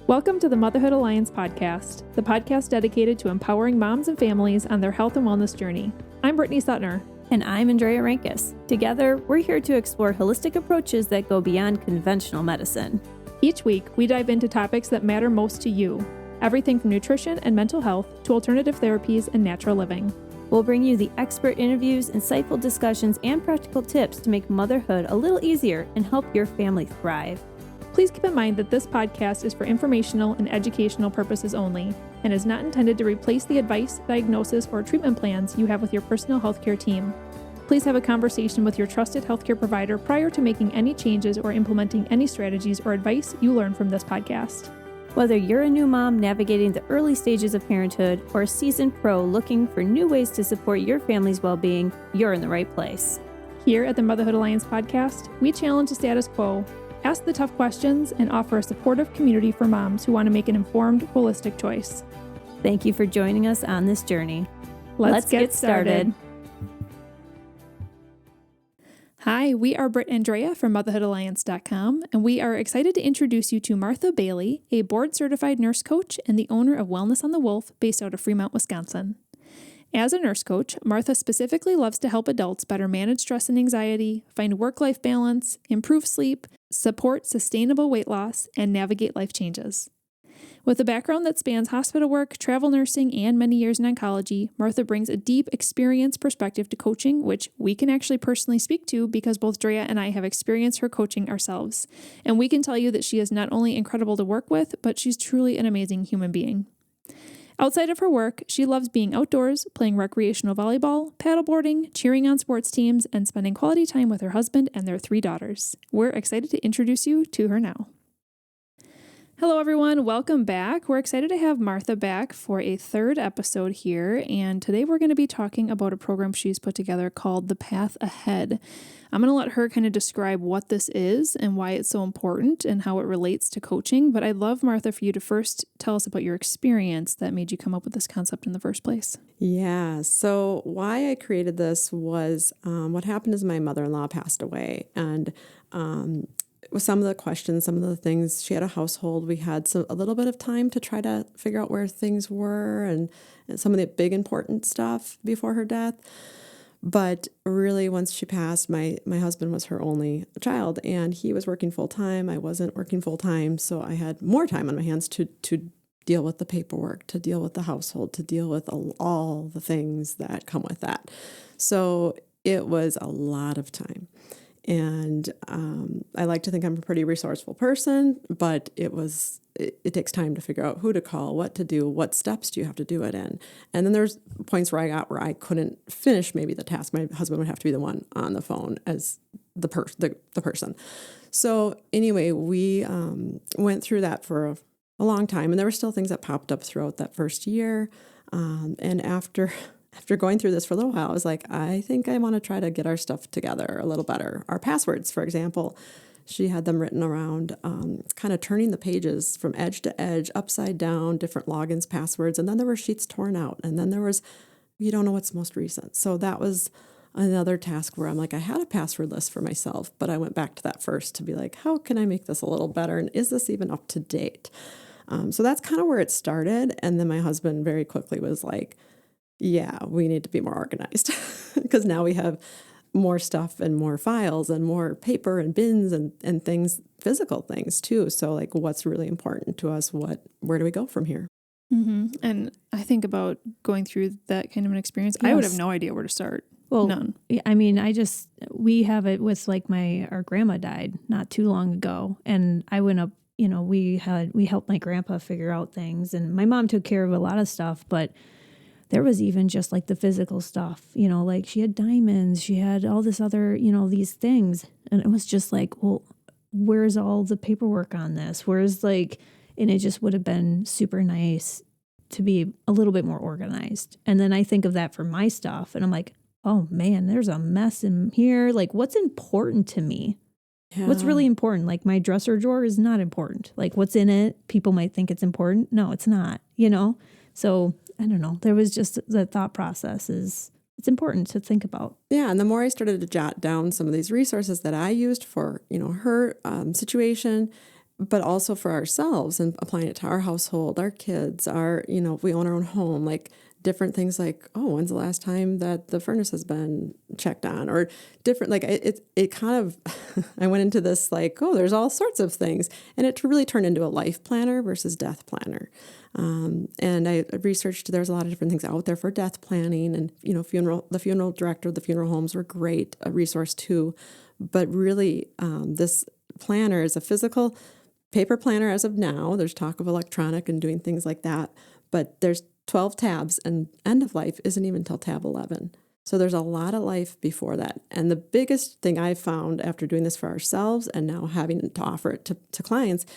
Welcome to the Motherhood Alliance podcast, the podcast dedicated to empowering moms and families on their health and wellness journey. I'm Brittany Suttner. And I'm Andrea Rankus. Together, we're here to explore holistic approaches that go beyond conventional medicine. Each week, we dive into topics that matter most to you, everything from nutrition and mental health to alternative therapies and natural living. We'll bring you the expert interviews, insightful discussions, and practical tips to make motherhood a little easier and help your family thrive. Please keep in mind that this podcast is for informational and educational purposes only and is not intended to replace the advice, diagnosis, or treatment plans you have with your personal healthcare team. Please have a conversation with your trusted healthcare provider prior to making any changes or implementing any strategies or advice you learn from this podcast. Whether you're a new mom navigating the early stages of parenthood or a seasoned pro looking for new ways to support your family's well-being, you're in the right place. Here at the Motherhood Alliance podcast, we challenge the status quo, ask the tough questions, and offer a supportive community for moms who want to make an informed, holistic choice. Thank you for joining us on this journey. Let's get started. Hi, we are Britt and Andrea from motherhoodalliance.com, and we are excited to introduce you to Martha Bailey, a board-certified nurse coach and the owner of Wellness on the Wolf based out of Fremont, Wisconsin. As a nurse coach, Martha specifically loves to help adults better manage stress and anxiety, find work-life balance, improve sleep, support sustainable weight loss, and navigate life changes. With a background that spans hospital work, travel nursing, and many years in oncology, Martha brings a deep experience perspective to coaching, which we can actually personally speak to because both Drea and I have experienced her coaching ourselves. And we can tell you that she is not only incredible to work with, but she's truly an amazing human being. Outside of her work, she loves being outdoors, playing recreational volleyball, paddleboarding, cheering on sports teams, and spending quality time with her husband and their 3 daughters. We're excited to introduce you to her now. Hello, everyone. Welcome back. We're excited to have Martha back for a 3rd episode here, and today we're going to be talking about a program she's put together called The Path Ahead. I'm going to let her kind of describe what this is and why it's so important and how it relates to coaching, but I'd love, Martha, for you to first tell us about your experience that made you come up with this concept in the first place. Yeah, so why I created this was what happened is my mother-in-law passed away, and with some of the questions, some of the things, she had a household, we had a little bit of time to try to figure out where things were and some of the big important stuff before her death. But really, once she passed, my husband was her only child, and he was working full-time. I wasn't working full-time, so I had more time on my hands to deal with the paperwork, to deal with the household, to deal with all the things that come with that. So it was a lot of time. And I like to think I'm a pretty resourceful person, but it takes time to figure out who to call, what to do, what steps do you have to do it in. And then there's points where I couldn't finish maybe the task. My husband would have to be the one on the phone as the person. So anyway, we went through that for a long time, and there were still things that popped up throughout that first year. And after going through this for a little while, I was like, I think I want to try to get our stuff together a little better. Our passwords, for example, she had them written around, kind of turning the pages from edge to edge, upside down, different logins, passwords. And then there were sheets torn out. And then there was, you don't know what's most recent. So that was another task where I'm like, I had a password list for myself, but I went back to that first to be like, how can I make this a little better? And is this even up to date? So that's kind of where it started. And then my husband very quickly was like, yeah, we need to be more organized because now we have more stuff and more files and more paper and bins and things, physical things too. So like what's really important to us? Where do we go from here? Mm-hmm. And I think about going through that kind of an experience. Yes. I would have no idea where to start. Well, none. I mean, we have it with like our grandma died not too long ago, and I went up, we helped my grandpa figure out things, and my mom took care of a lot of stuff, but there was even just like the physical stuff, like she had diamonds, she had all this other, these things. And it was just like, well, where's all the paperwork on this? And it just would have been super nice to be a little bit more organized. And then I think of that for my stuff and I'm like, oh man, there's a mess in here. Like what's important to me? Yeah. What's really important? Like my dresser drawer is not important. Like what's in it? People might think it's important. No, it's not, So I don't know. There was just the thought process it's important to think about. Yeah. And the more I started to jot down some of these resources that I used for, her situation, but also for ourselves and applying it to our household, our kids, our, if we own our own home, like different things like, oh, when's the last time that the furnace has been checked on, or different, like it kind of, I went into this like, oh, there's all sorts of things. And it really turned into a life planner versus death planner. And I researched, there's a lot of different things out there for death planning, and, the funeral director, the funeral homes were great, a resource too. But really, this planner is a physical paper planner as of now. There's talk of electronic and doing things like that, but there's 12 tabs, and end of life isn't even until tab 11. So there's a lot of life before that. And the biggest thing I found after doing this for ourselves and now having to offer it to clients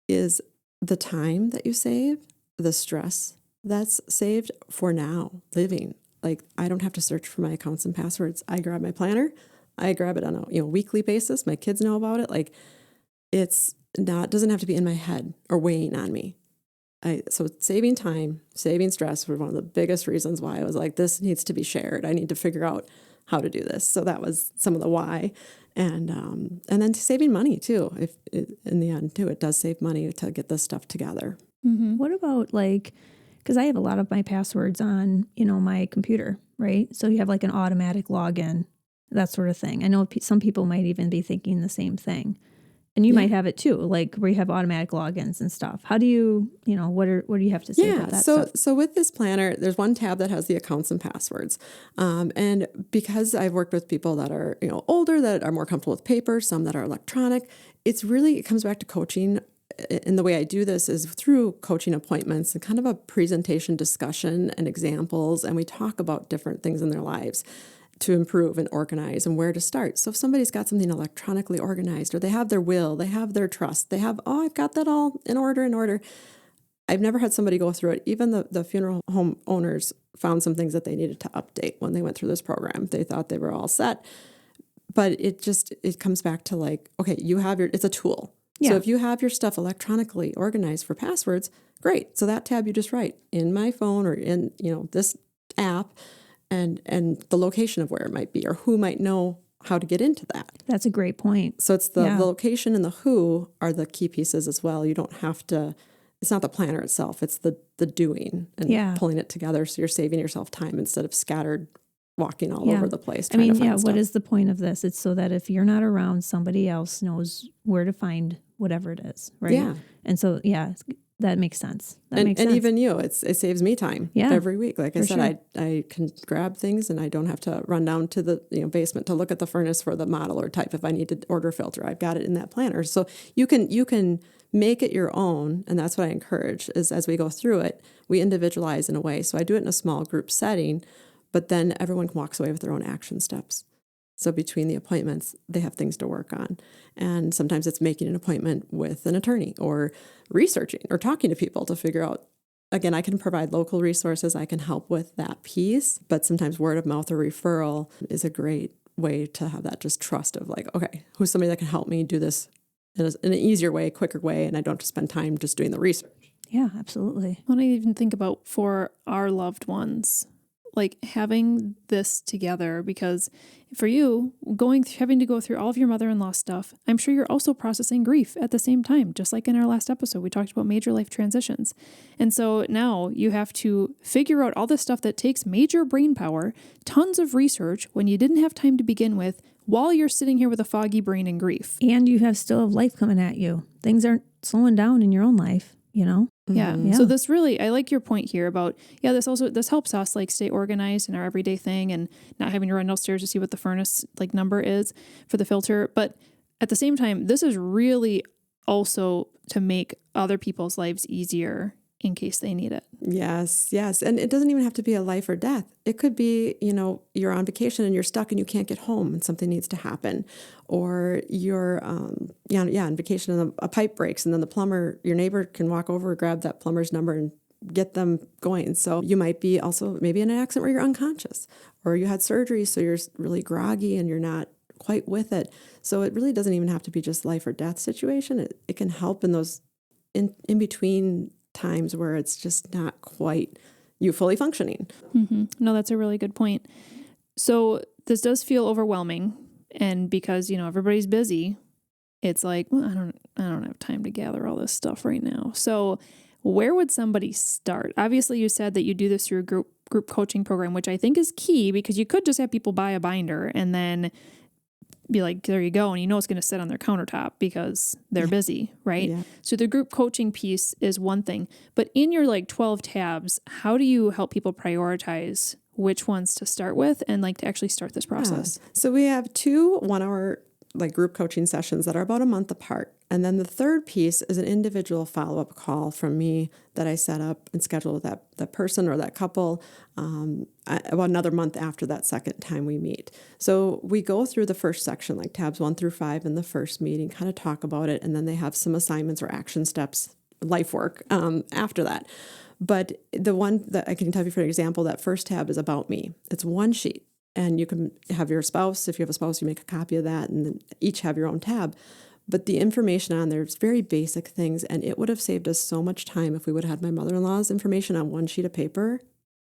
is the time that you save, the stress that's saved for now living. Like, I don't have to search for my accounts and passwords. I grab my planner. I grab it on a weekly basis. My kids know about it. Like, doesn't have to be in my head or weighing on me. So saving time, saving stress were one of the biggest reasons why I was like, this needs to be shared. I need to figure out how to do this. So that was some of the why. And then saving money too. In the end too, it does save money to get this stuff together. Mm-hmm. What about because I have a lot of my passwords on, my computer, right? So you have like an automatic login, that sort of thing. I know some people might even be thinking the same thing. And you might have it too, like where you have automatic logins and stuff. How do you, what do you have to say about that stuff? So with this planner, there's one tab that has the accounts and passwords. And because I've worked with people that are, older, that are more comfortable with paper, some that are electronic, it comes back to coaching. And the way I do this is through coaching appointments and kind of a presentation discussion and examples. And we talk about different things in their lives to improve and organize and where to start. So if somebody's got something electronically organized, or they have their will, they have their trust, they have, I've got that all in order. I've never had somebody go through it. Even the funeral home owners found some things that they needed to update when they went through this program. They thought they were all set. But it comes back to like, okay, it's a tool. Yeah. So if you have your stuff electronically organized for passwords, great. So that tab you just write in my phone or in, this app, and the location of where it might be or who might know how to get into that. That's a great point. So it's the location and the who are the key pieces as well. You don't have to, it's not the planner itself, it's the doing and pulling it together. So you're saving yourself time instead of scattered walking all over the place. What is the point of this? It's so that if you're not around, somebody else knows where to find whatever it is, right? Yeah. And so, that makes sense. Makes sense. And even it saves me time every week. Like I said, I can grab things and I don't have to run down to the basement to look at the furnace for the model or type. If I need to order a filter, I've got it in that planner. So you can make it your own. And that's what I encourage is as we go through it, we individualize in a way. So I do it in a small group setting, but then everyone walks away with their own action steps. So between the appointments, they have things to work on. And sometimes it's making an appointment with an attorney or researching or talking to people to figure out. Again, I can provide local resources. I can help with that piece. But sometimes word of mouth or referral is a great way to have that just trust of like, okay, who's somebody that can help me do this in an easier way, quicker way, and I don't have to spend time just doing the research. Yeah, absolutely. What I even think about for our loved ones, like having this together, because for you, having to go through all of your mother-in-law stuff, I'm sure you're also processing grief at the same time, just like in our last episode, we talked about major life transitions. And so now you have to figure out all this stuff that takes major brain power, tons of research when you didn't have time to begin with, while you're sitting here with a foggy brain and grief. And you still have life coming at you. Things aren't slowing down in your own life, Yeah. So this really, I like your point here about, this helps us like stay organized in our everyday thing and not having to run downstairs to see what the furnace like number is for the filter. But at the same time, this is really also to make other people's lives easier in case they need it. Yes. And it doesn't even have to be a life or death. It could be, you're on vacation and you're stuck and you can't get home and something needs to happen. Or you're, on vacation and a pipe breaks and then the plumber, your neighbor can walk over, grab that plumber's number and get them going. So you might be also maybe in an accident where you're unconscious or you had surgery so you're really groggy and you're not quite with it. So it really doesn't even have to be just life or death situation. It can help in those in between times where it's just not quite you fully functioning. Mm-hmm. No, that's a really good point. So this does feel overwhelming. And because, everybody's busy, it's like, well, don't have time to gather all this stuff right now. So where would somebody start? Obviously, you said that you do this through a group coaching program, which I think is key because you could just have people buy a binder and then be like, there you go. And you know it's going to sit on their countertop because they're busy, right? Yeah. So the group coaching piece is one thing. But in your like 12 tabs, how do you help people prioritize which ones to start with and like to actually start this process? Yeah. So we have 2 1-hour like group coaching sessions that are about a month apart. And then the third piece is an individual follow-up call from me that I set up and schedule with that person or that couple about another month after that second time we meet. So we go through the first section, like tabs 1 through 5 in the first meeting, kind of talk about it, and then they have some assignments or action steps, life work after that. But the one that I can tell you, for example, that first tab is about me. It's one sheet. And you can have your spouse, if you have a spouse, you make a copy of that and then each have your own tab. But the information on there is very basic things, and it would have saved us so much time if we would have had my mother-in-law's information on one sheet of paper.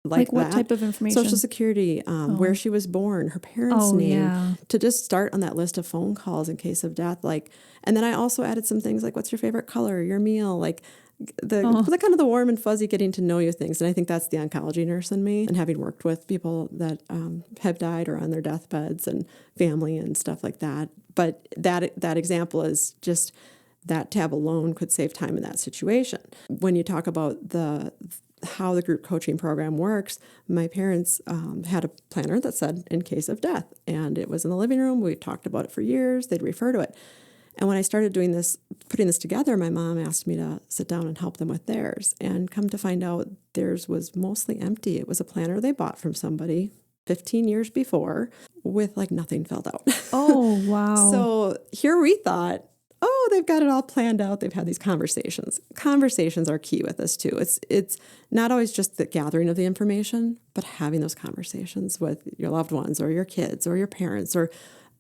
Like what that. type of information? Social Security, where she was born, her parents' name, to just start on that list of phone calls in case of death. And then I also added some things like, what's your favorite color, your meal, like the kind of the warm and fuzzy getting to know you things. And I think that's the oncology nurse in me, and having worked with people that have died or on their deathbeds and family and stuff like that. But that example is just that tab alone could save time in that situation. When you talk about how the group coaching program works, my parents had a planner that said in case of death, and it was in the living room. We talked about it for years. They'd refer to it. And when I started putting this together, my mom asked me to sit down and help them with theirs. And come to find out, theirs was mostly empty. It was a planner they bought from somebody 15 years before with like nothing filled out. Oh, wow. So here we thought, oh, they've got it all planned out. They've had these conversations. Conversations are key with this too. It's not always just the gathering of the information, but having those conversations with your loved ones or your kids or your parents or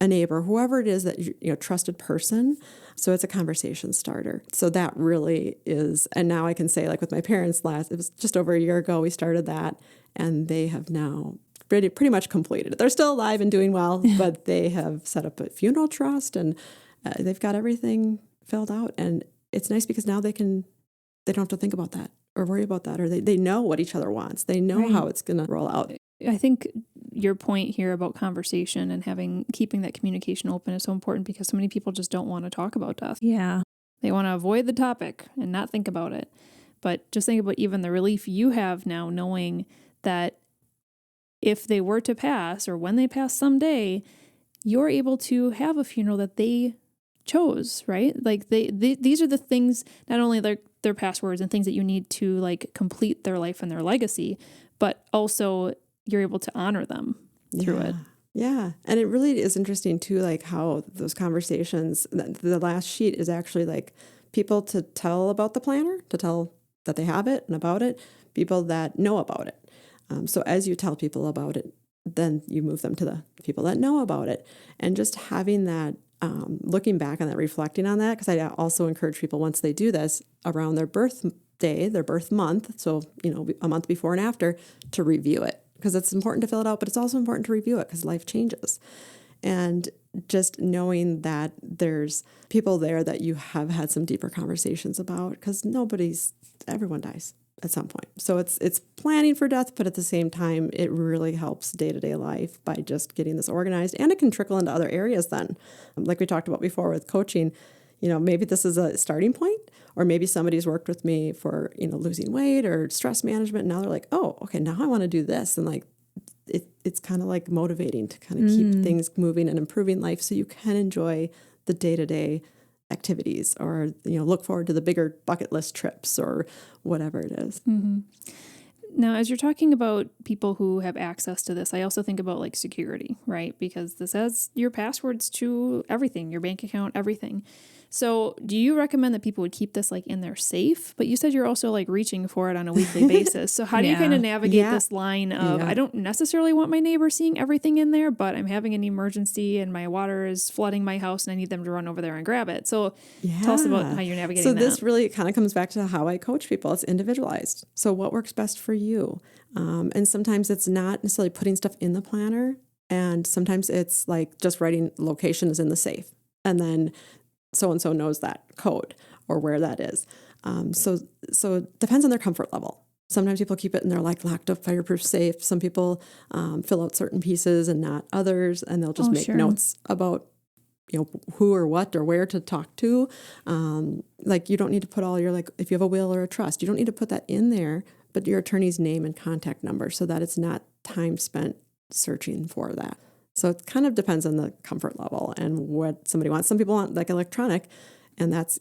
a neighbor, whoever it is that trusted person. So it's a conversation starter. So that really is, and now I can say, like with my parents it was just over a year ago we started that, and they have now pretty much completed it. They're still alive and doing well, but they have set up a funeral trust, and they've got everything filled out. And it's nice because now they don't have to think about that or worry about that, or they know what each other wants. They know how it's going to roll out. I think your point here about conversation and keeping that communication open is so important because so many people just don't want to talk about death. Yeah. They want to avoid the topic and not think about it. But just think about even the relief you have now knowing that if they were to pass or when they pass someday, you're able to have a funeral that they chose, right? Like these are the things, not only their passwords and things that you need to like complete their life and their legacy, but also you're able to honor them through it. Yeah. And it really is interesting too, like how those conversations, the last sheet is actually like people to tell about the planner, to tell that they have it and about it, people that know about it. So as you tell people about it, then you move them to the people that know about it. And just having that, looking back on that, reflecting on that, because I also encourage people once they do this around their birthday, their birth month, so, a month before and after, to review it. Because it's important to fill it out, but it's also important to review it because life changes. And just knowing that there's people there that you have had some deeper conversations about, because everyone dies at some point. So it's planning for death, but at the same time, it really helps day-to-day life by just getting this organized, and it can trickle into other areas then. Like we talked about before with coaching, maybe this is a starting point, or maybe somebody's worked with me for, losing weight or stress management. And now they're like, oh, okay, now I want to do this. And like, it's kind of like motivating to kind of keep things moving and improving life so you can enjoy the day-to-day activities, or, look forward to the bigger bucket list trips or whatever it is. Mm-hmm. Now, as you're talking about people who have access to this, I also think about like security, right? Because this has your passwords to everything, your bank account, everything. So do you recommend that people would keep this like in their safe? But you said you're also like reaching for it on a weekly basis. So how do you kind of navigate this line of, I don't necessarily want my neighbor seeing everything in there, but I'm having an emergency and my water is flooding my house and I need them to run over there and grab it. So tell us about how you're navigating that. So this really kind of comes back to how I coach people. It's individualized. So what works best for you? And sometimes it's not necessarily putting stuff in the planner. And sometimes it's like just writing location is in the safe. And then so-and-so knows that code or where that is. So it depends on their comfort level. Sometimes people keep it in their like locked up fireproof safe. Some people fill out certain pieces and not others, and they'll just make sure. notes about who or what or where to talk to. Like you don't need to put all your, like if you have a will or a trust, you don't need to put that in there, but your attorney's name and contact number so that it's not time spent searching for that. So it kind of depends on the comfort level and what somebody wants. Some people want like electronic, and that's,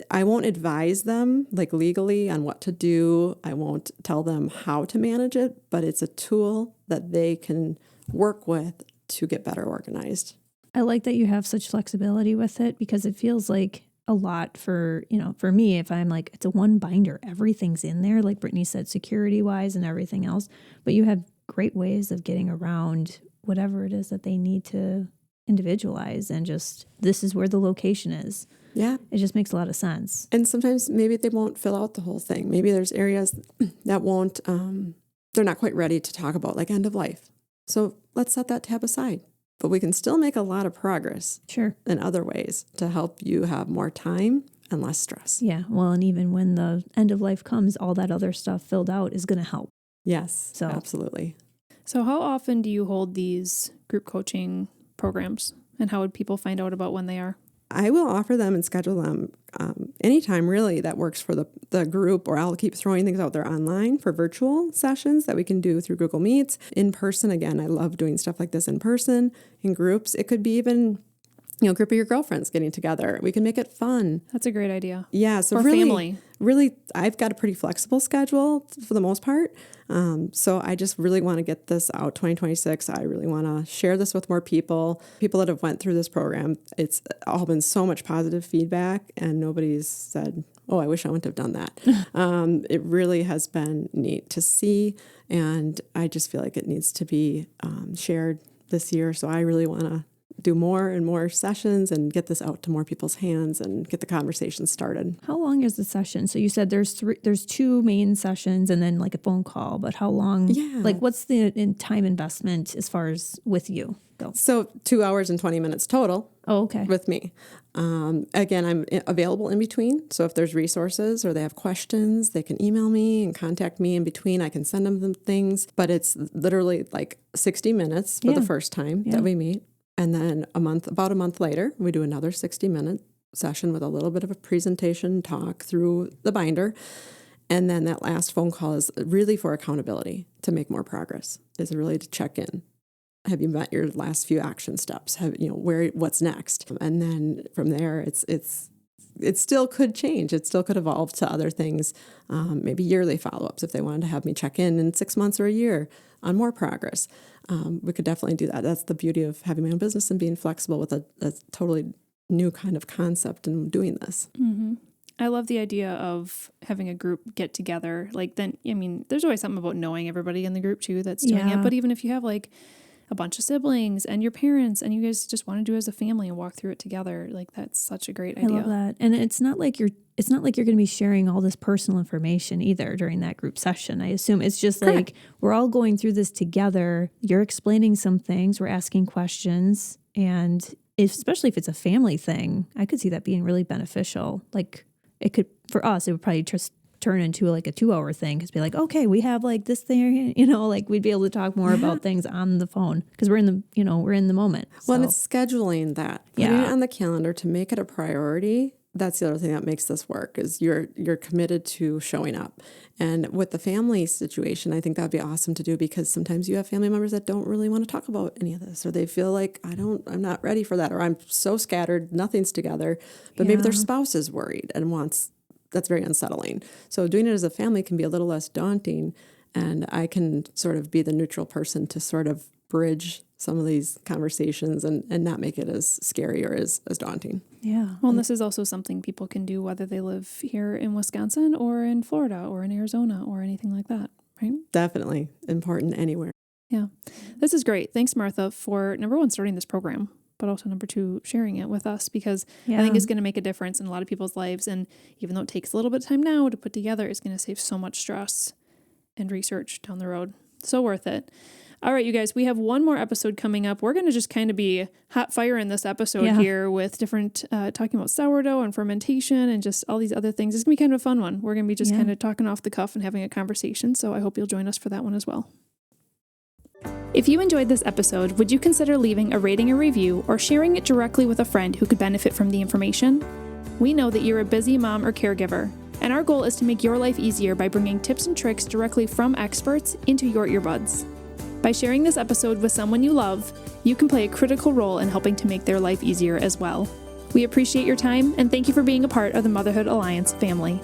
I won't advise them like legally on what to do. I won't tell them how to manage it, but it's a tool that they can work with to get better organized. I like that you have such flexibility with it, because it feels like a lot for me, if I'm like, it's a one binder, everything's in there, like Brittany said, security wise and everything else, but you have great ways of getting around whatever it is that they need to individualize, and just, this is where the location is. Yeah. It just makes a lot of sense. And sometimes maybe they won't fill out the whole thing. Maybe there's areas that won't, they're not quite ready to talk about, like end of life. So let's set that tab aside. But we can still make a lot of progress Sure. in other ways to help you have more time and less stress. Yeah. Well, and even when the end of life comes, all that other stuff filled out is going to help. Yes, So absolutely. So how often do you hold these group coaching programs, and how would people find out about when they are? I will offer them and schedule them anytime really that works for the group, or I'll keep throwing things out there online for virtual sessions that we can do through Google Meets. In person, again, I love doing stuff like this in person, in groups. It could be even, a group of your girlfriends getting together. We can make it fun. That's a great idea. Yeah, so Or family. Really, I've got a pretty flexible schedule for the most part. So I just really want to get this out 2026. I really want to share this with more people that have went through this program. It's all been so much positive feedback, and nobody's said, oh, I wish I wouldn't have done that. It really has been neat to see, and I just feel like it needs to be shared this year. So I really want to do more and more sessions and get this out to more people's hands and get the conversation started. how long is the session? So you said there's two main sessions and then like a phone call, but how long? Yeah. Like what's the time investment as far as with you go? So 2 hours and 20 minutes total Oh, okay. with me. Again, I'm available in between. So if there's resources or they have questions, they can email me and contact me in between. I can send them things, but it's literally like 60 minutes for the first time that we meet. And then about a month later, we do another 60-minute session with a little bit of a presentation talk through the binder. And then that last phone call is really for accountability, to make more progress, is really to check in. Have you met your last few action steps? What's next? And then from there, it still could change. It still could evolve to other things, maybe yearly follow-ups if they wanted to have me check in 6 months or a year on more progress. We could definitely do that. That's the beauty of having my own business and being flexible with a totally new kind of concept and doing this. Mm-hmm. I love the idea of having a group get together. Like then, there's always something about knowing everybody in the group too that's doing it. But even if you have like a bunch of siblings and your parents and you guys just want to do it as a family and walk through it together, like that's such a great idea. I love that. And it's not like you're going to be sharing all this personal information either during that group session. I assume it's just like we're all going through this together. You're explaining some things, we're asking questions, and especially if it's a family thing, I could see that being really beneficial. Like it could, for us, it would probably just turn into like a 2-hour thing, because be like, okay, we have like this thing, like we'd be able to talk more about things on the phone because we're in the moment. Well, and So, it's scheduling that, putting it on the calendar to make it a priority. That's the other thing that makes this work, is you're committed to showing up. And with the family situation, I think that'd be awesome to do, because sometimes you have family members that don't really want to talk about any of this, or they feel like I'm not ready for that, or I'm so scattered, nothing's together, but maybe their spouse is worried and that's very unsettling. So doing it as a family can be a little less daunting, and I can sort of be the neutral person to sort of bridge some of these conversations and not make it as scary or as daunting. yeah. Well, and this is also something people can do whether they live here in Wisconsin or in Florida or in Arizona or anything like that, right? Definitely important anywhere. Yeah. This is great. Thanks, Martha, for number one, starting this program, but also number two, sharing it with us, because I think it's going to make a difference in a lot of people's lives. And even though it takes a little bit of time now to put together, it's going to save so much stress and research down the road. So worth it. All right, you guys, we have one more episode coming up. We're going to just kind of be hot fire in this episode here with different, talking about sourdough and fermentation and just all these other things. It's going to be kind of a fun one. We're going to be just kind of talking off the cuff and having a conversation. So I hope you'll join us for that one as well. If you enjoyed this episode, would you consider leaving a rating or review or sharing it directly with a friend who could benefit from the information? We know that you're a busy mom or caregiver, and our goal is to make your life easier by bringing tips and tricks directly from experts into your earbuds. By sharing this episode with someone you love, you can play a critical role in helping to make their life easier as well. We appreciate your time and thank you for being a part of the Motherhood Alliance family.